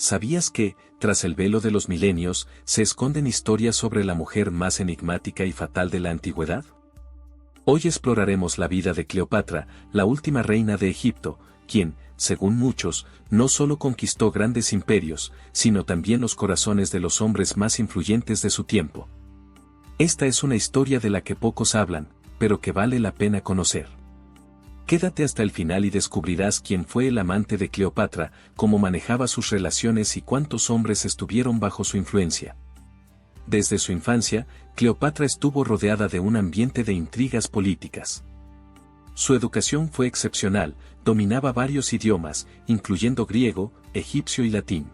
¿Sabías que, tras el velo de los milenios, se esconden historias sobre la mujer más enigmática y fatal de la antigüedad? Hoy exploraremos la vida de Cleopatra, la última reina de Egipto, quien, según muchos, no solo conquistó grandes imperios, sino también los corazones de los hombres más influyentes de su tiempo. Esta es una historia de la que pocos hablan, pero que vale la pena conocer. Quédate hasta el final y descubrirás quién fue el amante de Cleopatra, cómo manejaba sus relaciones y cuántos hombres estuvieron bajo su influencia. Desde su infancia, Cleopatra estuvo rodeada de un ambiente de intrigas políticas. Su educación fue excepcional, dominaba varios idiomas, incluyendo griego, egipcio y latín.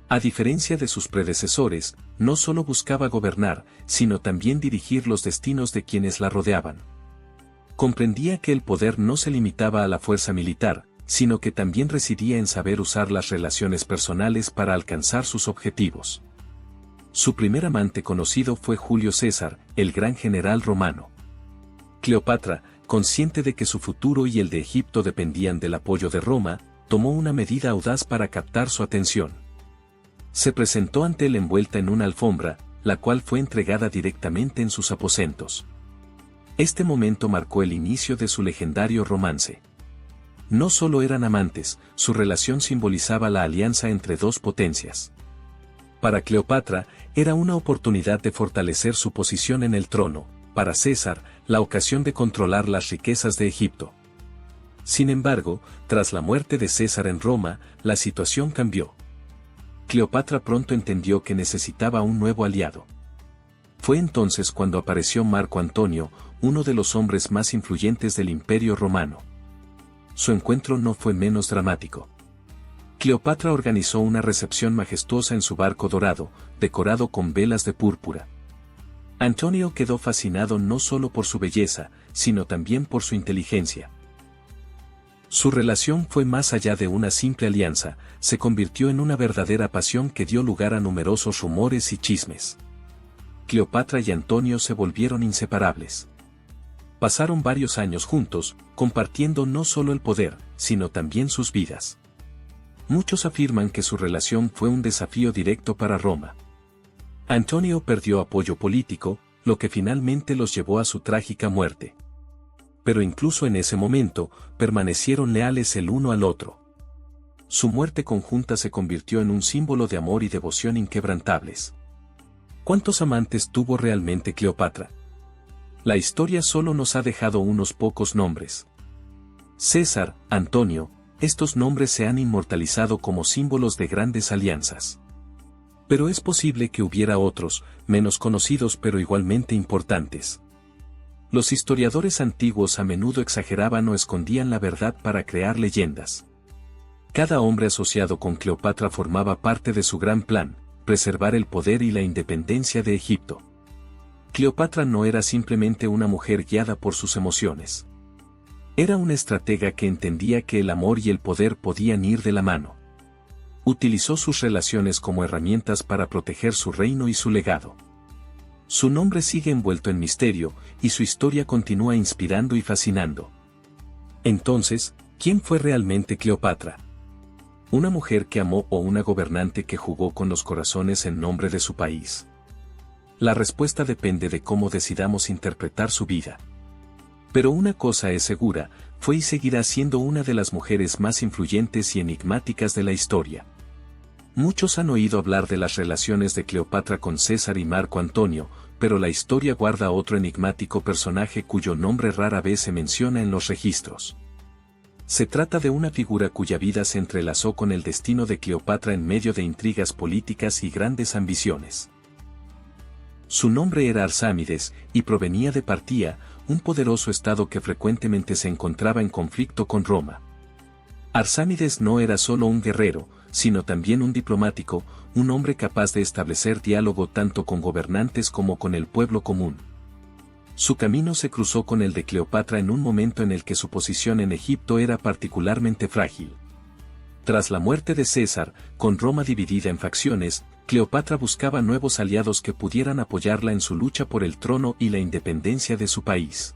A diferencia de sus predecesores, no solo buscaba gobernar, sino también dirigir los destinos de quienes la rodeaban. Comprendía que el poder no se limitaba a la fuerza militar, sino que también residía en saber usar las relaciones personales para alcanzar sus objetivos. Su primer amante conocido fue Julio César, el gran general romano. Cleopatra, consciente de que su futuro y el de Egipto dependían del apoyo de Roma, tomó una medida audaz para captar su atención. Se presentó ante él envuelta en una alfombra, la cual fue entregada directamente en sus aposentos. Este momento marcó el inicio de su legendario romance. No solo eran amantes, su relación simbolizaba la alianza entre dos potencias. Para Cleopatra, era una oportunidad de fortalecer su posición en el trono, para César, la ocasión de controlar las riquezas de Egipto. Sin embargo, tras la muerte de César en Roma, la situación cambió. Cleopatra pronto entendió que necesitaba un nuevo aliado. Fue entonces cuando apareció Marco Antonio, uno de los hombres más influyentes del Imperio Romano. Su encuentro no fue menos dramático. Cleopatra organizó una recepción majestuosa en su barco dorado, decorado con velas de púrpura. Antonio quedó fascinado no solo por su belleza, sino también por su inteligencia. Su relación fue más allá de una simple alianza, se convirtió en una verdadera pasión que dio lugar a numerosos rumores y chismes. Cleopatra y Antonio se volvieron inseparables. Pasaron varios años juntos, compartiendo no solo el poder, sino también sus vidas. Muchos afirman que su relación fue un desafío directo para Roma. Antonio perdió apoyo político, lo que finalmente los llevó a su trágica muerte. Pero incluso en ese momento, permanecieron leales el uno al otro. Su muerte conjunta se convirtió en un símbolo de amor y devoción inquebrantables. ¿Cuántos amantes tuvo realmente Cleopatra? La historia solo nos ha dejado unos pocos nombres. César, Antonio, estos nombres se han inmortalizado como símbolos de grandes alianzas. Pero es posible que hubiera otros, menos conocidos pero igualmente importantes. Los historiadores antiguos a menudo exageraban o escondían la verdad para crear leyendas. Cada hombre asociado con Cleopatra formaba parte de su gran plan, preservar el poder y la independencia de Egipto. Cleopatra no era simplemente una mujer guiada por sus emociones. Era una estratega que entendía que el amor y el poder podían ir de la mano. Utilizó sus relaciones como herramientas para proteger su reino y su legado. Su nombre sigue envuelto en misterio, y su historia continúa inspirando y fascinando. Entonces, ¿quién fue realmente Cleopatra? ¿Una mujer que amó o una gobernante que jugó con los corazones en nombre de su país? La respuesta depende de cómo decidamos interpretar su vida. Pero una cosa es segura, fue y seguirá siendo una de las mujeres más influyentes y enigmáticas de la historia. Muchos han oído hablar de las relaciones de Cleopatra con César y Marco Antonio, pero la historia guarda otro enigmático personaje cuyo nombre rara vez se menciona en los registros. Se trata de una figura cuya vida se entrelazó con el destino de Cleopatra en medio de intrigas políticas y grandes ambiciones. Su nombre era Arsámides, y provenía de Partía, un poderoso estado que frecuentemente se encontraba en conflicto con Roma. Arsámides no era solo un guerrero, sino también un diplomático, un hombre capaz de establecer diálogo tanto con gobernantes como con el pueblo común. Su camino se cruzó con el de Cleopatra en un momento en el que su posición en Egipto era particularmente frágil. Tras la muerte de César, con Roma dividida en facciones, Cleopatra buscaba nuevos aliados que pudieran apoyarla en su lucha por el trono y la independencia de su país.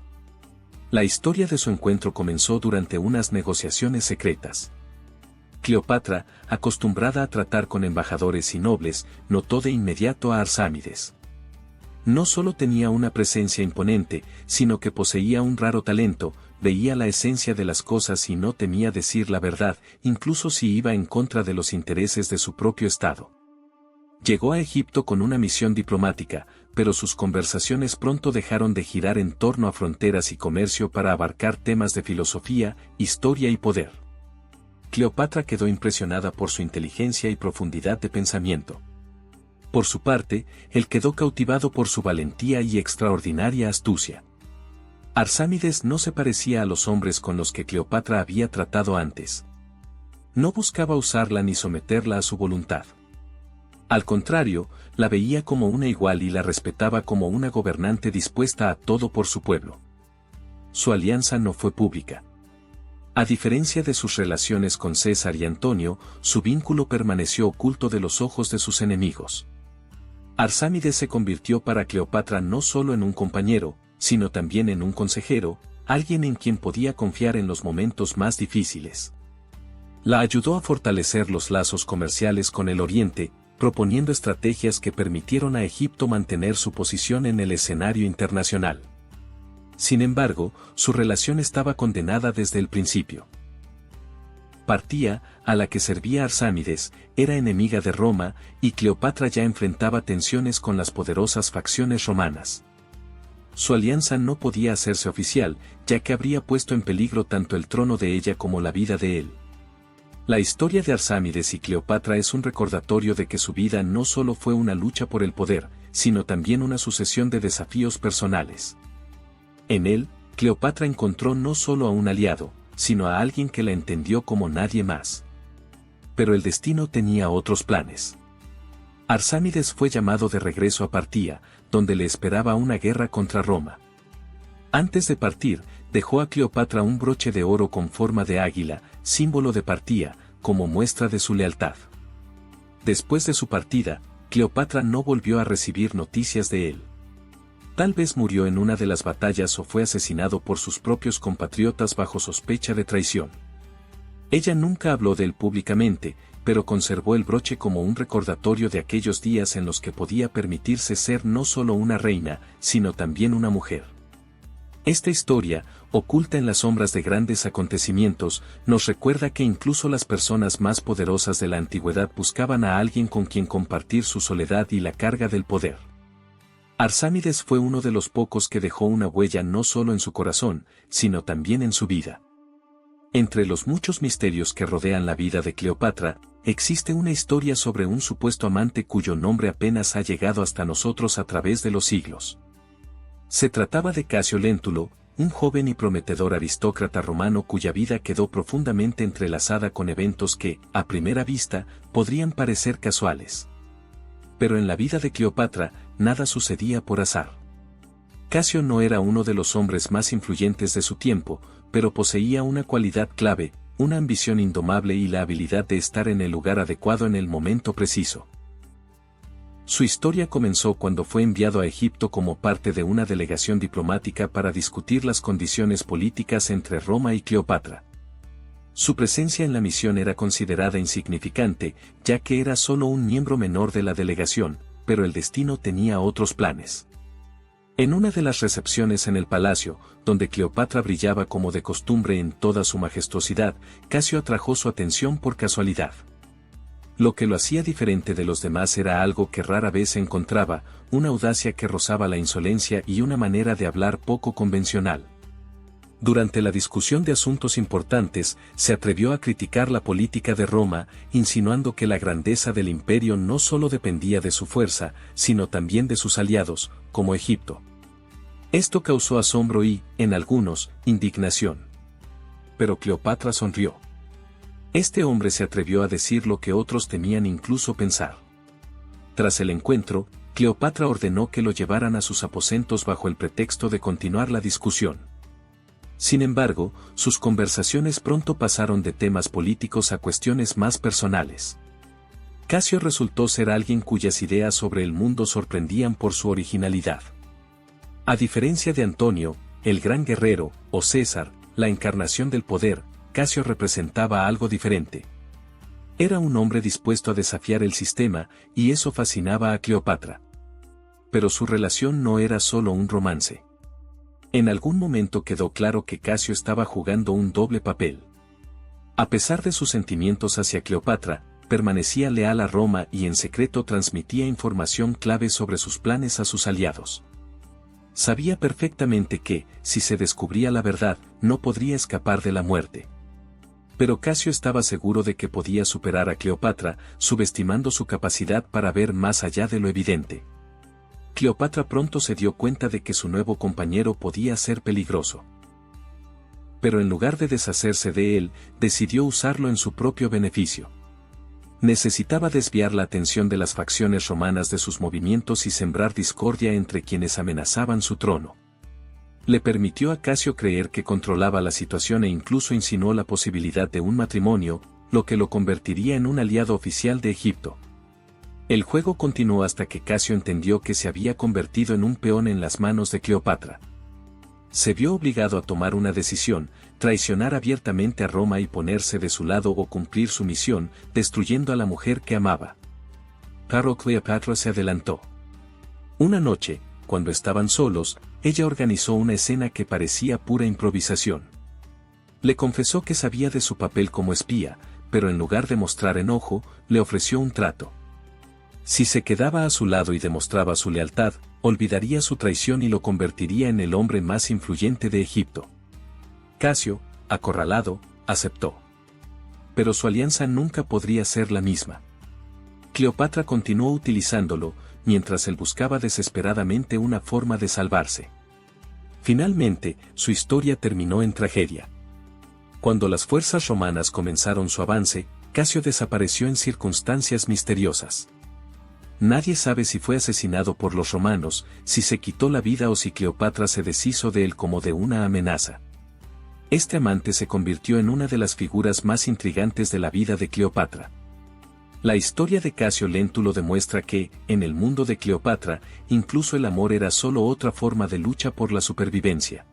La historia de su encuentro comenzó durante unas negociaciones secretas. Cleopatra, acostumbrada a tratar con embajadores y nobles, notó de inmediato a Arsámides. No solo tenía una presencia imponente, sino que poseía un raro talento, veía la esencia de las cosas y no temía decir la verdad, incluso si iba en contra de los intereses de su propio estado. Llegó a Egipto con una misión diplomática, pero sus conversaciones pronto dejaron de girar en torno a fronteras y comercio para abarcar temas de filosofía, historia y poder. Cleopatra quedó impresionada por su inteligencia y profundidad de pensamiento. Por su parte, él quedó cautivado por su valentía y extraordinaria astucia. Arsámides no se parecía a los hombres con los que Cleopatra había tratado antes. No buscaba usarla ni someterla a su voluntad. Al contrario, la veía como una igual y la respetaba como una gobernante dispuesta a todo por su pueblo. Su alianza no fue pública. A diferencia de sus relaciones con César y Antonio, su vínculo permaneció oculto de los ojos de sus enemigos. Arsámides se convirtió para Cleopatra no solo en un compañero, sino también en un consejero, alguien en quien podía confiar en los momentos más difíciles. La ayudó a fortalecer los lazos comerciales con el Oriente, proponiendo estrategias que permitieron a Egipto mantener su posición en el escenario internacional. Sin embargo, su relación estaba condenada desde el principio. Partía, a la que servía Arsámides, era enemiga de Roma, y Cleopatra ya enfrentaba tensiones con las poderosas facciones romanas. Su alianza no podía hacerse oficial, ya que habría puesto en peligro tanto el trono de ella como la vida de él. La historia de Arsámides y Cleopatra es un recordatorio de que su vida no solo fue una lucha por el poder, sino también una sucesión de desafíos personales. En él, Cleopatra encontró no solo a un aliado, sino a alguien que la entendió como nadie más. Pero el destino tenía otros planes. Arsámides fue llamado de regreso a Partía, donde le esperaba una guerra contra Roma. Antes de partir, dejó a Cleopatra un broche de oro con forma de águila, símbolo de Partía, como muestra de su lealtad. Después de su partida, Cleopatra no volvió a recibir noticias de él. Tal vez murió en una de las batallas o fue asesinado por sus propios compatriotas bajo sospecha de traición. Ella nunca habló de él públicamente, pero conservó el broche como un recordatorio de aquellos días en los que podía permitirse ser no solo una reina, sino también una mujer. Esta historia, oculta en las sombras de grandes acontecimientos, nos recuerda que incluso las personas más poderosas de la antigüedad buscaban a alguien con quien compartir su soledad y la carga del poder. Arsámides fue uno de los pocos que dejó una huella no solo en su corazón, sino también en su vida. Entre los muchos misterios que rodean la vida de Cleopatra, existe una historia sobre un supuesto amante cuyo nombre apenas ha llegado hasta nosotros a través de los siglos. Se trataba de Casio Léntulo, un joven y prometedor aristócrata romano cuya vida quedó profundamente entrelazada con eventos que, a primera vista, podrían parecer casuales. Pero en la vida de Cleopatra, nada sucedía por azar. Casio no era uno de los hombres más influyentes de su tiempo, pero poseía una cualidad clave, una ambición indomable y la habilidad de estar en el lugar adecuado en el momento preciso. Su historia comenzó cuando fue enviado a Egipto como parte de una delegación diplomática para discutir las condiciones políticas entre Roma y Cleopatra. Su presencia en la misión era considerada insignificante, ya que era solo un miembro menor de la delegación, pero el destino tenía otros planes. En una de las recepciones en el palacio, donde Cleopatra brillaba como de costumbre en toda su majestuosidad, Casio atrajo su atención por casualidad. Lo que lo hacía diferente de los demás era algo que rara vez se encontraba, una audacia que rozaba la insolencia y una manera de hablar poco convencional. Durante la discusión de asuntos importantes, se atrevió a criticar la política de Roma, insinuando que la grandeza del imperio no solo dependía de su fuerza, sino también de sus aliados, como Egipto. Esto causó asombro y, en algunos, indignación. Pero Cleopatra sonrió. Este hombre se atrevió a decir lo que otros temían incluso pensar. Tras el encuentro, Cleopatra ordenó que lo llevaran a sus aposentos bajo el pretexto de continuar la discusión. Sin embargo, sus conversaciones pronto pasaron de temas políticos a cuestiones más personales. Casio resultó ser alguien cuyas ideas sobre el mundo sorprendían por su originalidad. A diferencia de Antonio, el gran guerrero, o César, la encarnación del poder, Casio representaba algo diferente. Era un hombre dispuesto a desafiar el sistema, y eso fascinaba a Cleopatra. Pero su relación no era solo un romance. En algún momento quedó claro que Casio estaba jugando un doble papel. A pesar de sus sentimientos hacia Cleopatra, permanecía leal a Roma y en secreto transmitía información clave sobre sus planes a sus aliados. Sabía perfectamente que, si se descubría la verdad, no podría escapar de la muerte. Pero Casio estaba seguro de que podía superar a Cleopatra, subestimando su capacidad para ver más allá de lo evidente. Cleopatra pronto se dio cuenta de que su nuevo compañero podía ser peligroso. Pero en lugar de deshacerse de él, decidió usarlo en su propio beneficio. Necesitaba desviar la atención de las facciones romanas de sus movimientos y sembrar discordia entre quienes amenazaban su trono. Le permitió a Casio creer que controlaba la situación e incluso insinuó la posibilidad de un matrimonio, lo que lo convertiría en un aliado oficial de Egipto. El juego continuó hasta que Casio entendió que se había convertido en un peón en las manos de Cleopatra. Se vio obligado a tomar una decisión: traicionar abiertamente a Roma y ponerse de su lado o cumplir su misión, destruyendo a la mujer que amaba. Pero Cleopatra se adelantó. Una noche, cuando estaban solos, ella organizó una escena que parecía pura improvisación. Le confesó que sabía de su papel como espía, pero en lugar de mostrar enojo, le ofreció un trato. Si se quedaba a su lado y demostraba su lealtad, olvidaría su traición y lo convertiría en el hombre más influyente de Egipto. Casio, acorralado, aceptó. Pero su alianza nunca podría ser la misma. Cleopatra continuó utilizándolo, mientras él buscaba desesperadamente una forma de salvarse. Finalmente, su historia terminó en tragedia. Cuando las fuerzas romanas comenzaron su avance, Casio desapareció en circunstancias misteriosas. Nadie sabe si fue asesinado por los romanos, si se quitó la vida o si Cleopatra se deshizo de él como de una amenaza. Este amante se convirtió en una de las figuras más intrigantes de la vida de Cleopatra. La historia de Casio Lentulo demuestra que, en el mundo de Cleopatra, incluso el amor era solo otra forma de lucha por la supervivencia.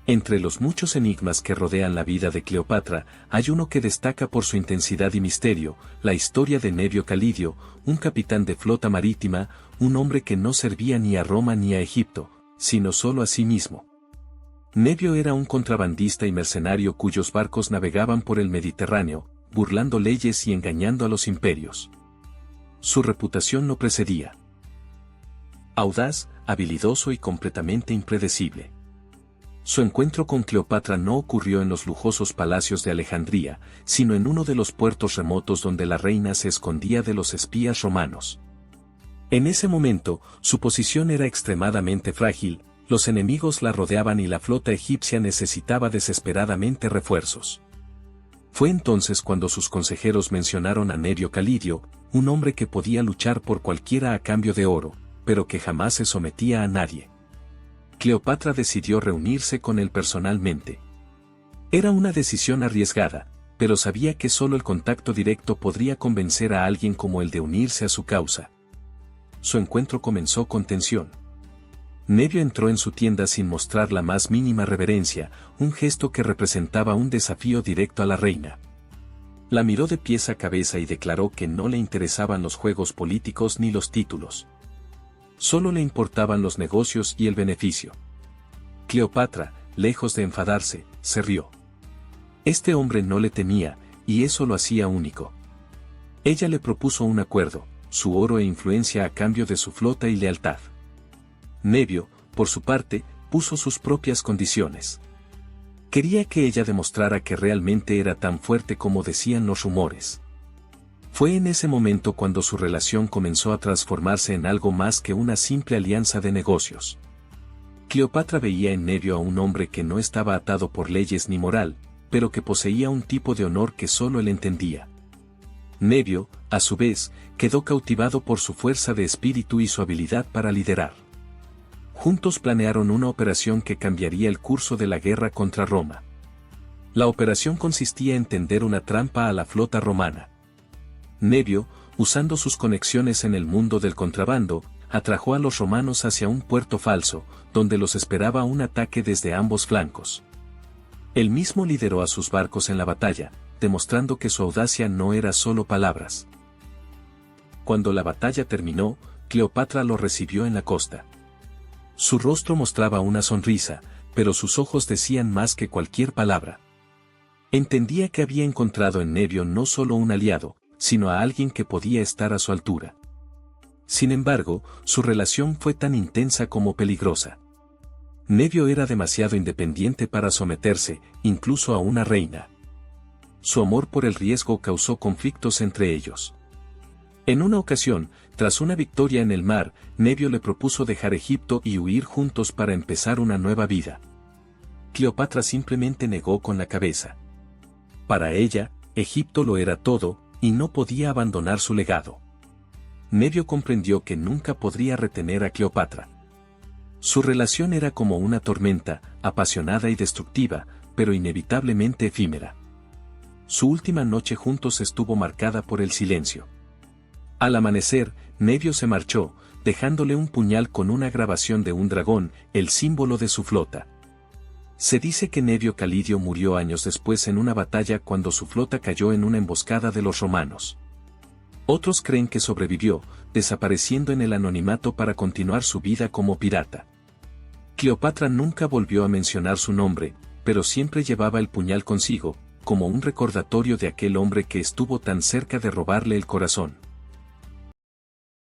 Entre los muchos enigmas que rodean la vida de Cleopatra, hay uno que destaca por su intensidad y misterio: la historia de Nevio Calidio, un capitán de flota marítima, un hombre que no servía ni a Roma ni a Egipto, sino solo a sí mismo. Nevio era un contrabandista y mercenario cuyos barcos navegaban por el Mediterráneo, burlando leyes y engañando a los imperios. Su reputación lo precedía. Audaz, habilidoso y completamente impredecible. Su encuentro con Cleopatra no ocurrió en los lujosos palacios de Alejandría, sino en uno de los puertos remotos donde la reina se escondía de los espías romanos. En ese momento, su posición era extremadamente frágil, los enemigos la rodeaban y la flota egipcia necesitaba desesperadamente refuerzos. Fue entonces cuando sus consejeros mencionaron a Nevio Calidio, un hombre que podía luchar por cualquiera a cambio de oro, pero que jamás se sometía a nadie. Cleopatra decidió reunirse con él personalmente. Era una decisión arriesgada, pero sabía que solo el contacto directo podría convencer a alguien como él de unirse a su causa. Su encuentro comenzó con tensión. Nevio entró en su tienda sin mostrar la más mínima reverencia, un gesto que representaba un desafío directo a la reina. La miró de pies a cabeza y declaró que no le interesaban los juegos políticos ni los títulos. Solo le importaban los negocios y el beneficio. Cleopatra, lejos de enfadarse, se rió. Este hombre no le temía, y eso lo hacía único. Ella le propuso un acuerdo: su oro e influencia a cambio de su flota y lealtad. Nevio, por su parte, puso sus propias condiciones. Quería que ella demostrara que realmente era tan fuerte como decían los rumores. Fue en ese momento cuando su relación comenzó a transformarse en algo más que una simple alianza de negocios. Cleopatra veía en Nevio a un hombre que no estaba atado por leyes ni moral, pero que poseía un tipo de honor que solo él entendía. Nevio, a su vez, quedó cautivado por su fuerza de espíritu y su habilidad para liderar. Juntos planearon una operación que cambiaría el curso de la guerra contra Roma. La operación consistía en tender una trampa a la flota romana. Nevio, usando sus conexiones en el mundo del contrabando, atrajo a los romanos hacia un puerto falso, donde los esperaba un ataque desde ambos flancos. Él mismo lideró a sus barcos en la batalla, demostrando que su audacia no era solo palabras. Cuando la batalla terminó, Cleopatra lo recibió en la costa. Su rostro mostraba una sonrisa, pero sus ojos decían más que cualquier palabra. Entendía que había encontrado en Nevio no solo un aliado, sino a alguien que podía estar a su altura. Sin embargo, su relación fue tan intensa como peligrosa. Nevio era demasiado independiente para someterse, incluso a una reina. Su amor por el riesgo causó conflictos entre ellos. En una ocasión, tras una victoria en el mar, Nevio le propuso dejar Egipto y huir juntos para empezar una nueva vida. Cleopatra simplemente negó con la cabeza. Para ella, Egipto lo era todo, y no podía abandonar su legado. Nevio comprendió que nunca podría retener a Cleopatra. Su relación era como una tormenta, apasionada y destructiva, pero inevitablemente efímera. Su última noche juntos estuvo marcada por el silencio. Al amanecer, Nevio se marchó, dejándole un puñal con una grabación de un dragón, el símbolo de su flota. Se dice que Nevio Calidio murió años después en una batalla cuando su flota cayó en una emboscada de los romanos. Otros creen que sobrevivió, desapareciendo en el anonimato para continuar su vida como pirata. Cleopatra nunca volvió a mencionar su nombre, pero siempre llevaba el puñal consigo, como un recordatorio de aquel hombre que estuvo tan cerca de robarle el corazón.